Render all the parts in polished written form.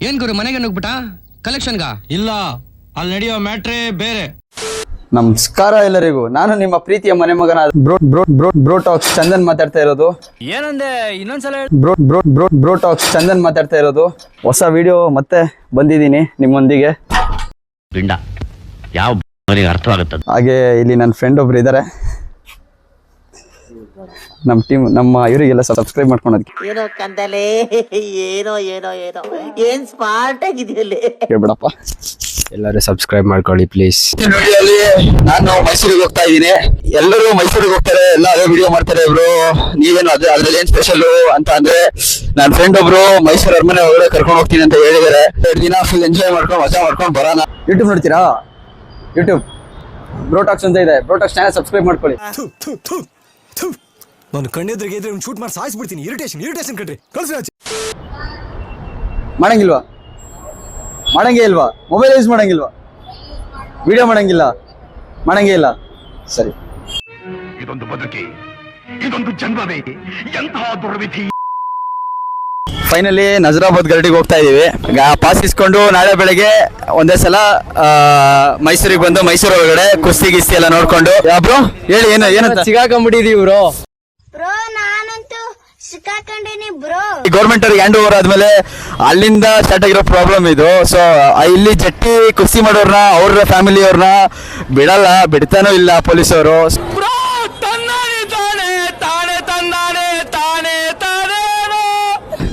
ಏನ್ ಗುರು ಮನೆಗೆ ನುಗ್ಬಿಟ್ಟ ಕಲೆಕ್ಷನ್ಗ? ಇಲ್ಲ, ಅಲ್ಲಿ ನಡೆಯೋ ಮ್ಯಾಟ್ರೇ ಬೇರೆ. ನಮಸ್ಕಾರ ಎಲ್ಲರಿಗೂ, ನಾನು ನಿಮ್ಮ ಪ್ರೀತಿಯ ಮನೆ ಮಗನ ಬ್ರೋ ಟಾಕ್ಸ್ ಚಂದನ್ ಮಾತಾಡ್ತಾ ಇರೋದು. ಏನಂದೆ ಇನ್ನೊಂದ್ಸಲ? ಬ್ರೋ ಟಾಕ್ಸ್ ಚಂದನ್ ಮಾತಾಡ್ತಾ ಇರೋದು. ಹೊಸ ವಿಡಿಯೋ ಮತ್ತೆ ಬಂದಿದ್ದೀನಿ ನಿಮ್ಮೊಂದಿಗೆ. ಪಿಂಡ ಯಾವ ಅರ್ಥವಾಗುತ್ತದೆ. ಹಾಗೆ ಇಲ್ಲಿ ನನ್ನ ಫ್ರೆಂಡ್ ಒಬ್ರು ಇದ್ದಾರೆ, ನಮ್ಮ ಟೀಮ್, ನಮ್ಮ ಇವರಿಗೆಲ್ಲ ಸಬ್ಸ್ಕ್ರೈಬ್ ಮಾಡ್ಕೊಳೋದಕ್ಕೆ. ಏನೋ ಕಂದಲೆ, ಏನೋ ಏನೋ ಏನೋ ಏನ್ ಸ್ಮಾರ್ಟ್ ಆಗಿದೆಯಲ್ಲಿ ಕೇಳ್ಬಿಡಪ್ಪ. ಎಲ್ಲರೂ ಸಬ್ಸ್ಕ್ರೈಬ್ ಮಾಡ್ಕೊಳ್ಳಿ ಪ್ಲೀಸ್. ವಿಡಿಯೋಲಿ ನಾನು ಮೈಸೂರಿಗೆ ಹೋಗ್ತಾ ಇದ್ದೀನಿ. ಎಲ್ಲರೂ ಮೈಸೂರಿಗೆ ಹೋಗ್ತಾರೆ, ಎಲ್ಲ ಅದೇ ವಿಡಿಯೋ ಮಾಡ್ತಾರೆ. ಬ್ರೋ ನೀವೇನು ಅದ್ರಲ್ಲಿ ಏನ್ ಸ್ಪೆಷಲ್ ಅಂತ ಅಂದ್ರೆ, ನನ್ನ ಫ್ರೆಂಡ್ ಒಬ್ರು ಮೈಸೂರು ಅರಮನೆ ಒಳಗಡೆ ಕರ್ಕೊಂಡು ಹೋಗ್ತೀನಿ ಅಂತ ಹೇಳಿದಾರೆ. 2 ದಿನ ಫುಲ್ ಎಂಜಾಯ್ ಮಾಡ್ಕೊಂಡು ಮಜಾ ಮಾಡ್ಕೊಂಡು ಬರೋಣ. ಯೂಟ್ಯೂಬ್ ನೋಡ್ತೀರಾ? ಯೂಟ್ಯೂಬ್ ಬ್ರೋಟಾಕ್ಸ್ ಅಂತ ಇದೆ, ಬ್ರೋಟಾಕ್ಸ್ ಚಾನಲ್ ಸಬ್ಸ್ಕ್ರೈಬ್ ಮಾಡ್ಕೊಳ್ಳಿ. ನಾನು ಕಣ್ಣೆದ್ರಿಗೆ ಇದ್ರೆ ಶೂಟ್ ಮಾಡಿ ಸಾಯಿಸ್ಬಿಡ್ತೀನಿ. ಇರಿಟೇಷನ್ ಕಣ್ರಿ, ಕಳ್ಸಿ. ಮಾಡಂಗಿಲ್ವಾ? ಮಾಡಂಗೇ ಇಲ್ವಾ? Mobile use ಮಾಡಂಗಿಲ್ವಾ? ವಿಡಿಯೋ ಮಾಡಂಗಿಲ್ಲ? ಮಾಡಂಗೇ ಇಲ್ಲ? ಸರಿ. ಇದೊಂದು ಬದುಕಿ, ಇದೊಂದು ಜನ್ಮವೇ, ಎಂತಹ ದುರ್ವಿಧಿ. ಫೈನಲಿ ನಜರಾಬಾದ್ ಗರಡಿಗೆ ಹೋಗ್ತಾ ಇದೀವಿ. ಪಾಸ್ ಇಸ್ಕೊಂಡು ನಾಳೆ ಬೆಳಗ್ಗೆ ಒಂದೇ ಸಲ ಮೈಸೂರಿಗೆ ಬಂದು ಮೈಸೂರು ಒಳಗಡೆ ಕುಸ್ತಿ ಗಿಸ್ತಿ ಎಲ್ಲ ನೋಡ್ಕೊಂಡು. ಬ್ರೋ ಹೇಳಿ, ಏನಂತ ಸಿಗಾಕೊಂಡ್ಬಿಟ್ಟಿದೀವಿ ಬ್ರೋ. ಬ್ರೋ ನಾನಂತೂ ಸಿಕ್ಕಾಕೊಂಡಿನಿ ಬ್ರೋ. ಗೌರ್ಮೆಂಟ್ ಅವ್ರಿಗೆ ಹ್ಯಾಂಡ್ ಓವರ್ ಆದ್ಮೇಲೆ ಅಲ್ಲಿಂದ ಸ್ಟಾರ್ಟ್ ಆಗಿರೋ ಪ್ರಾಬ್ಲಮ್ ಇದು. ಸೊ ಇಲ್ಲಿ ಜಟ್ಟಿ ಕುಸ್ತಿ ಮಾಡೋರ್ನ, ಅವ್ರ ಫ್ಯಾಮಿಲಿ ಅವ್ರನ್ನ ಬಿಡಲ್ಲ, ಬಿಡ್ತಾನೂ ಇಲ್ಲ ಪೊಲೀಸವರು.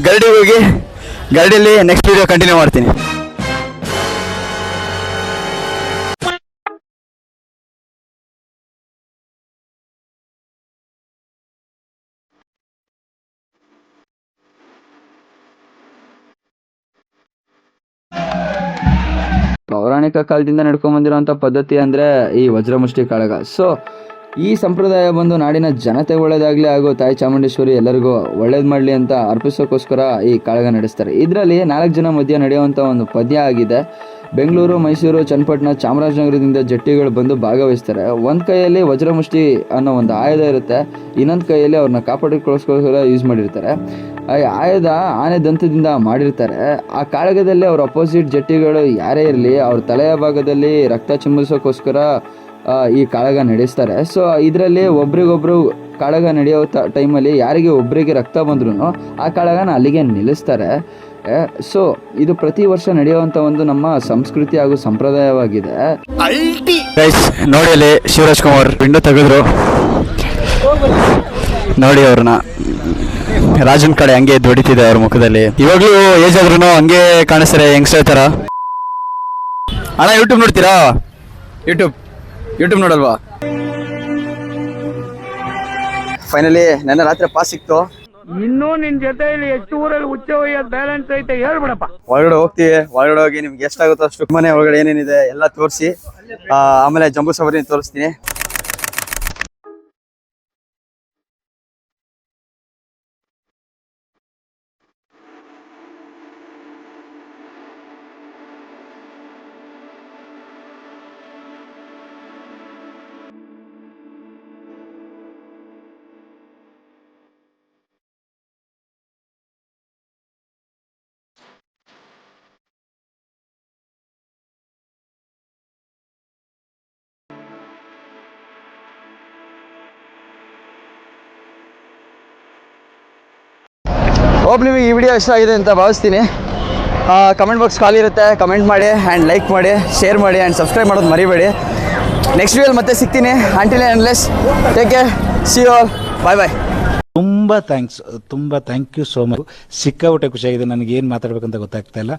ಗರಡಿಗೆ ಹೋಗಿ ಗರಡಿಯಲ್ಲಿ ನೆಕ್ಸ್ಟ್ ವಿಡಿಯೋ ಕಂಟಿನ್ಯೂ ಮಾಡ್ತೀನಿ. ಪೌರಾಣಿಕ ಕಾಲದಿಂದ ನಡ್ಕೊಂಡ್ ಬಂದಿರುವಂತ ಪದ್ಧತಿ ಅಂದ್ರೆ ಈ ವಜ್ರಮುಷ್ಟಿ ಕಾಳಗ. ಸೊ ಈ ಸಂಪ್ರದಾಯ ಬಂದು ನಾಡಿನ ಜನತೆ ಒಳ್ಳೇದಾಗ್ಲಿ ಹಾಗೂ ತಾಯಿ ಚಾಮುಂಡೇಶ್ವರಿ ಎಲ್ಲರಿಗೂ ಒಳ್ಳೇದು ಮಾಡಲಿ ಅಂತ ಅರ್ಪಿಸೋಕ್ಕೋಸ್ಕರ ಈ ಕಾಳಗ ನಡೆಸ್ತಾರೆ. ಇದರಲ್ಲಿ 4 ಜನ ಮಧ್ಯೆ ನಡೆಯುವಂಥ ಒಂದು ಪದ್ಯ ಆಗಿದೆ. ಬೆಂಗಳೂರು, ಮೈಸೂರು, ಚನ್ನಪಟ್ಟಣ, ಚಾಮರಾಜನಗರದಿಂದ ಜಟ್ಟಿಗಳು ಬಂದು ಭಾಗವಹಿಸ್ತಾರೆ. ಒಂದು ಕೈಯಲ್ಲಿ ವಜ್ರಮುಷ್ಟಿ ಅನ್ನೋ ಒಂದು ಆಯುಧ ಇರುತ್ತೆ, ಇನ್ನೊಂದು ಕೈಯಲ್ಲಿ ಅವ್ರನ್ನ ಕಾಪಾಡಿಕೊಳ್ಳೋಸ್ಕರ ಯೂಸ್ ಮಾಡಿರ್ತಾರೆ. ಆ ಆಯುಧ ಆನೆ ದಂತದಿಂದ ಮಾಡಿರ್ತಾರೆ. ಆ ಕಾಳಗದಲ್ಲಿ ಅವ್ರ ಅಪೋಸಿಟ್ ಜಟ್ಟಿಗಳು ಯಾರೇ ಇರಲಿ, ಅವ್ರ ತಲೆಯ ಭಾಗದಲ್ಲಿ ರಕ್ತ ಚಿಮ್ಮಿಸೋಕ್ಕೋಸ್ಕರ ಈ ಕಾಳಗ ನಡೆಸ್ತಾರೆ. ಸೊ ಇದರಲ್ಲಿ ಒಬ್ರಿಗೊಬ್ರು ಕಾಳಗ ನಡೆಯೋ ಟೈಮಲ್ಲಿ ಯಾರಿಗೆ ಒಬ್ಬರಿಗೆ ರಕ್ತ ಬಂದ್ರೂ ಆ ಕಾಳಗನ ಅಲ್ಲಿಗೆ ನಿಲ್ಲಿಸ್ತಾರೆ. ಸೊ ಇದು ಪ್ರತಿ ವರ್ಷ ನಡೆಯುವಂಥ ಒಂದು ನಮ್ಮ ಸಂಸ್ಕೃತಿ ಹಾಗೂ ಸಂಪ್ರದಾಯವಾಗಿದೆ. ನೋಡಿ ಅಲ್ಲಿ ಶಿವರಾಜ್ ಕುಮಾರ್ ವಿಂಡೋ ತೆಗೆದ್ರು ನೋಡಿ, ಅವ್ರನ್ನ ರಾಜನ್ ಕಡೆ ಹಂಗೆ ಹೊಡಿತಿದೆ ಅವ್ರ ಮುಖದಲ್ಲಿ. ಇವಾಗ್ಲೂ ಏಜ್ ಆದ್ರೂ ಹಂಗೆ ಕಾಣಿಸ್ತಾರೆ, ಯಂಗ್ಸ್ಟರ್ ತರ. ಅಣ್ಣ ಯೂಟ್ಯೂಬ್ ನೋಡ್ತೀರಾ? ಯೂಟ್ಯೂಬ್ ನೋಡಲ್ವಾ? ಫೈನಲಿ ನನ್ನ ರಾತ್ರಿ ಪಾಸ್ ಸಿಕ್ತು. ಇನ್ನೂ ನಿನ್ ಜೊತೆಯಲ್ಲಿ ಎಷ್ಟು ಊರಲ್ಲಿ ಉಚ್ಚ ಬ್ಯಾಲೆನ್ಸ್ ಐತೆ ಹೇಳ್ಬಿಡಪ್ಪ. ಒಳಗಡೆ ಹೋಗ್ತೀವಿ. ಒಳಗಡೆ ಹೋಗಿ ನಿಮ್ಗೆ ಎಷ್ಟಾಗುತ್ತೋ ಅಷ್ಟು ಮನೆ ಒಳಗಡೆ ಏನೇನಿದೆ ಎಲ್ಲ ತೋರಿಸಿ ಆಮೇಲೆ ಜಂಬೂ ಸವಾರಿ ತೋರಿಸ್ತೀನಿ. ನಿಮಗೆ ಈ ವಿಡಿಯೋ ಇಷ್ಟ ಆಗಿದೆ ಅಂತ ಭಾವಿಸ್ತೀನಿ. ಕಮೆಂಟ್ ಬಾಕ್ಸ್ ಖಾಲಿ ಇರುತ್ತೆ, ಕಮೆಂಟ್ ಮಾಡಿ ಆ್ಯಂಡ್ ಲೈಕ್ ಮಾಡಿ, ಶೇರ್ ಮಾಡಿ ಆ್ಯಂಡ್ ಸಬ್ಸ್ಕ್ರೈಬ್ ಮಾಡೋದು ಮರಿಬೇಡಿ. ನೆಕ್ಸ್ಟ್ ವಿಡಿಯೋಲಿ ಮತ್ತೆ ಸಿಗ್ತೀನಿ. Until and let's take care, see you all, bye. ತುಂಬ ಥ್ಯಾಂಕ್ ಯು ಸೋ ಮಚ್. ಸಿಕ್ಕಾಪಟ್ಟೆ ಖುಷಿಯಾಗಿದೆ. ನನಗೆ ಏನು ಮಾತಾಡ್ಬೇಕಂತ ಗೊತ್ತಾಗ್ತಾ ಇಲ್ಲ.